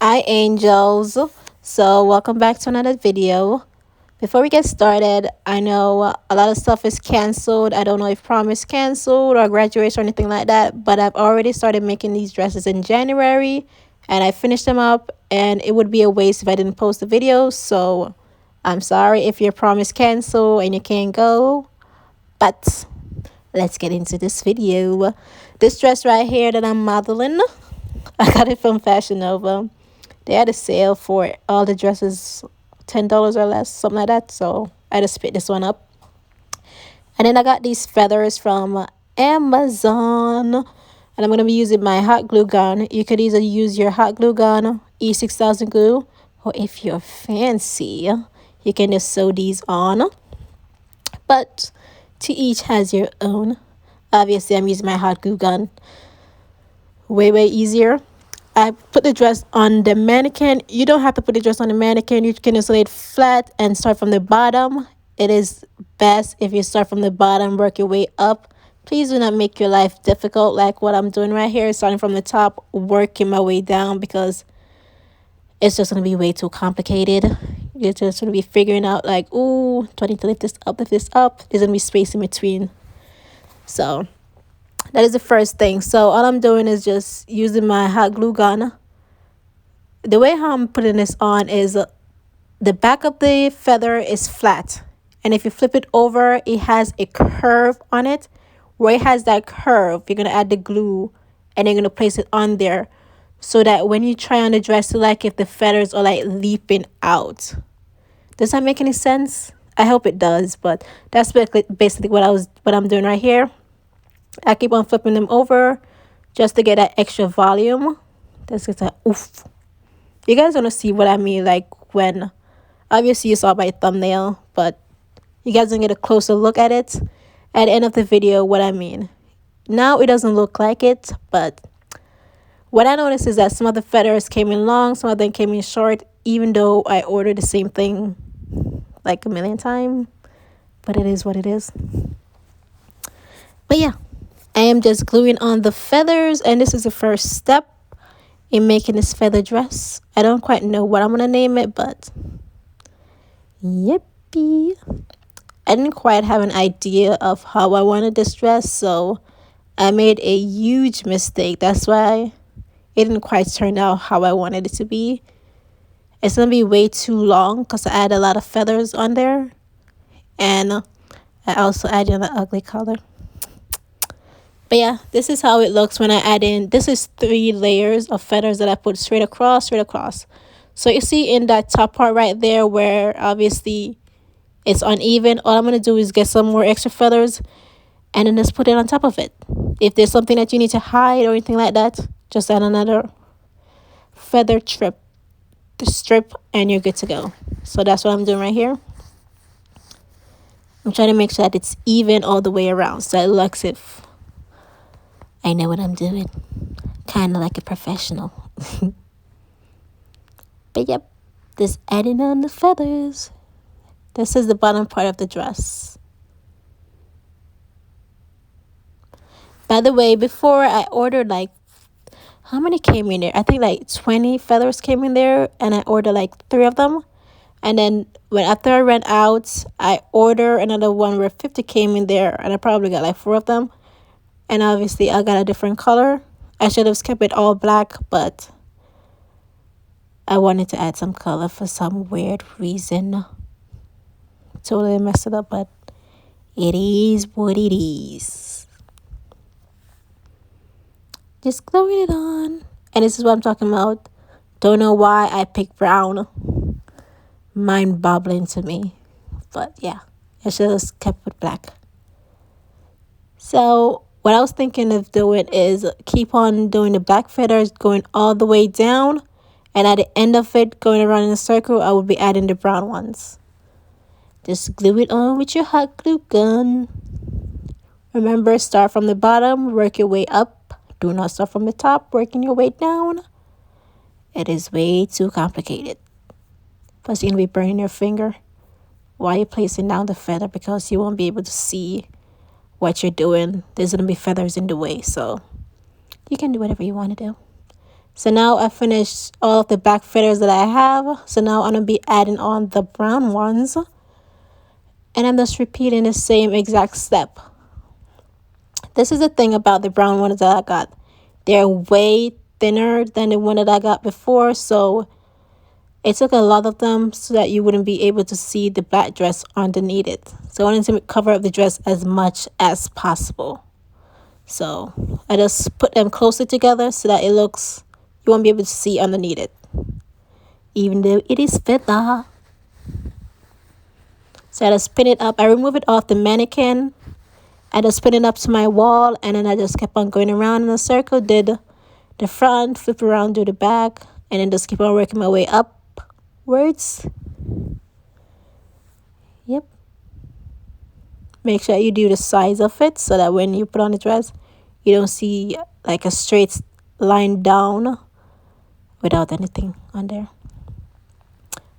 Hi angels, so welcome back to another video. Before we get started, I know a lot of stuff is canceled. I don't know if prom is canceled or graduation or anything like that, but I've already started making these dresses in January and I finished them up, and it would be a waste if I didn't post the video. So I'm sorry if your prom is canceled and you can't go, but let's get into this video. This dress right here that I'm modeling, I got it from Fashion Nova. They had a sale for all the dresses, $10 or less, something like that. So I just picked this one up. And then I got these feathers from Amazon. And I'm going to be using my hot glue gun. You could either use your hot glue gun, E6000 glue, or if you're fancy, you can just sew these on. But to each has your own. Obviously, I'm using my hot glue gun. Way easier. I put the dress on the mannequin. You don't have to put the dress on the mannequin. You can just lay it flat and start from the bottom. It is best if you start from the bottom, work your way up. Please do not make your life difficult like what I'm doing right here, starting from the top, working my way down, because it's just going to be way too complicated. You're just going to be figuring out like, ooh, do I need to lift this up, lift this up? There's going to be space in between. So that is the first thing. So all I'm doing is just using my hot glue gun. The way how I'm putting this on is the back of the feather is flat. And if you flip it over, it has a curve on it. Where it has that curve, you're going to add the glue and you're going to place it on there, so that when you try on the dress, like if the feathers are like leaping out. Does that make any sense? I hope it does, but that's basically what I'm doing right here. I keep on flipping them over just to get that extra volume. That's just a oof. You guys want to see what I mean, like when, obviously you saw my thumbnail, but you guys gonna get a closer look at it at the end of the video, what I mean. Now it doesn't look like it, but what I noticed is that some of the feathers came in long, some of them came in short, even though I ordered the same thing like a million times. But it is what it is. But yeah, I am just gluing on the feathers, and this is the first step in making this feather dress. I don't quite know what I'm going to name it, but yippee. I didn't quite have an idea of how I wanted this dress, so I made a huge mistake. That's why it didn't quite turn out how I wanted it to be. It's going to be way too long because I added a lot of feathers on there, and I also added an ugly color. But yeah, this is how it looks when I add in. This is 3 layers of feathers that I put straight across. So you see in that top part right there where obviously it's uneven, all I'm going to do is get some more extra feathers and then just put it on top of it. If there's something that you need to hide or anything like that, just add another feather strip and you're good to go. So that's what I'm doing right here. I'm trying to make sure that it's even all the way around, so it looks if I know what I'm doing. Kind of like a professional. But yep, just adding on the feathers. This is the bottom part of the dress. By the way, before I ordered like, how many came in there? I think like 20 feathers came in there, and I ordered like 3 of them. And then after I ran out, I ordered another one where 50 came in there, and I probably got like 4 of them. And obviously I got a different color. I should have kept it all black, but I wanted to add some color for some weird reason. Totally messed it up, but it is what it is. Just gluing it on. And this is what I'm talking about. Don't know why I picked brown. Mind boggling to me. But yeah, I should have kept it black. So what I was thinking of doing is keep on doing the black feathers going all the way down. And at the end of it, going around in a circle, I would be adding the brown ones. Just glue it on with your hot glue gun. Remember, start from the bottom, work your way up. Do not start from the top, working your way down. It is way too complicated. Plus, you're going to be burning your finger while you're placing down the feather, because you won't be able to see what you're doing. There's going to be feathers in the way, so you can do whatever you want to do. So now I finished all of the back feathers that I have. So now I'm going to be adding on the brown ones. And I'm just repeating the same exact step. This is the thing about the brown ones that I got. They're way thinner than the one that I got before. So it took a lot of them so that you wouldn't be able to see the black dress underneath it. So I wanted to cover up the dress as much as possible. So I just put them closer together so that it looks, you won't be able to see underneath it, even though it is feather. So I just spin it up. I remove it off the mannequin. I just spin it up to my wall, and then I just kept on going around in a circle. Did the front, flip around, do the back, and then just keep on working my way upwards. Yep. Make sure you do the size of it so that when you put on the dress, you don't see like a straight line down without anything on there.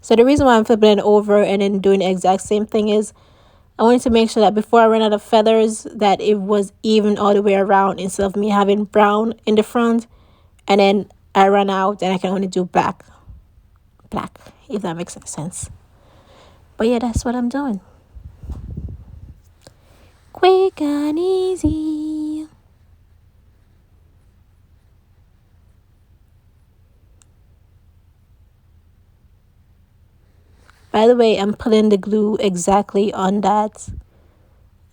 So the reason why I'm flipping it over and then doing the exact same thing is I wanted to make sure that before I ran out of feathers that it was even all the way around instead of me having brown in the front and then I run out and I can only do black, if that makes any sense. But yeah, that's what I'm doing. Quick and easy. By the way, I'm putting the glue exactly on that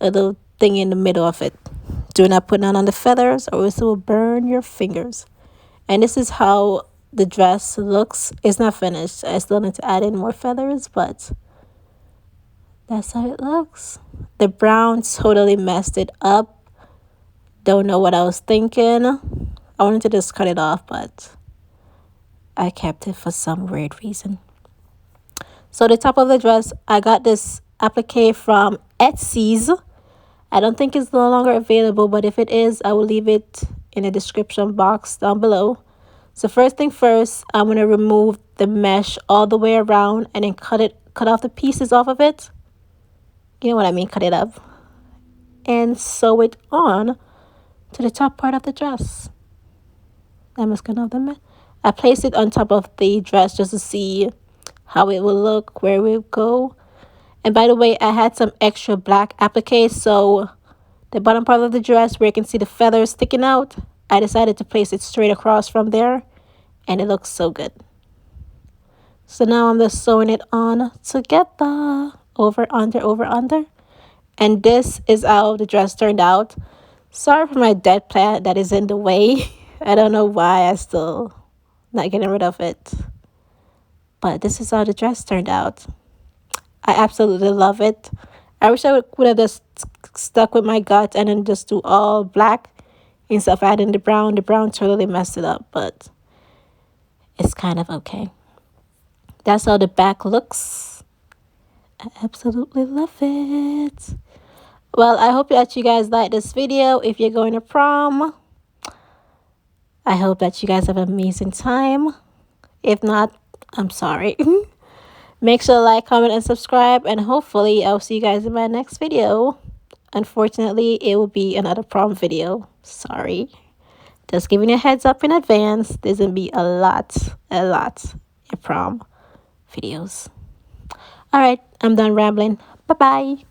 little thing in the middle of it. Do not put none on the feathers or else it will burn your fingers. And this is how the dress looks. It's not finished. I still need to add in more feathers, but that's how it looks. The brown totally messed it up. Don't know what I was thinking. I wanted to just cut it off, but I kept it for some weird reason. So the top of the dress, I got this applique from Etsy's. I don't think it's no longer available, but if it is, I will leave it in the description box down below. So first thing first, I'm going to remove the mesh all the way around and then cut off the pieces off of it. You know what I mean, cut it up. And sew it on to the top part of the dress. I'm just going to I placed it on top of the dress just to see how it will look, where it will go. And by the way, I had some extra black applique, so the bottom part of the dress where you can see the feathers sticking out, I decided to place it straight across from there, and it looks so good. So now I'm just sewing it on together, over, under. And this is how the dress turned out. Sorry for my dead plant that is in the way. I don't know why I still not getting rid of it. But this is how the dress turned out. I absolutely love it. I wish I would have just stuck with my gut and then just do all black instead of adding the brown. The brown totally messed it up, but it's kind of okay. That's how the back looks. I absolutely love it. Well, I hope that you guys like this video. If you're going to prom, I hope that you guys have an amazing time. If not, I'm sorry. Make sure to like, comment, and subscribe. And hopefully, I'll see you guys in my next video. Unfortunately, it will be another prom video. Sorry. Just giving you a heads up in advance. There's going to be a lot of prom videos. All right, I'm done rambling. Bye-bye.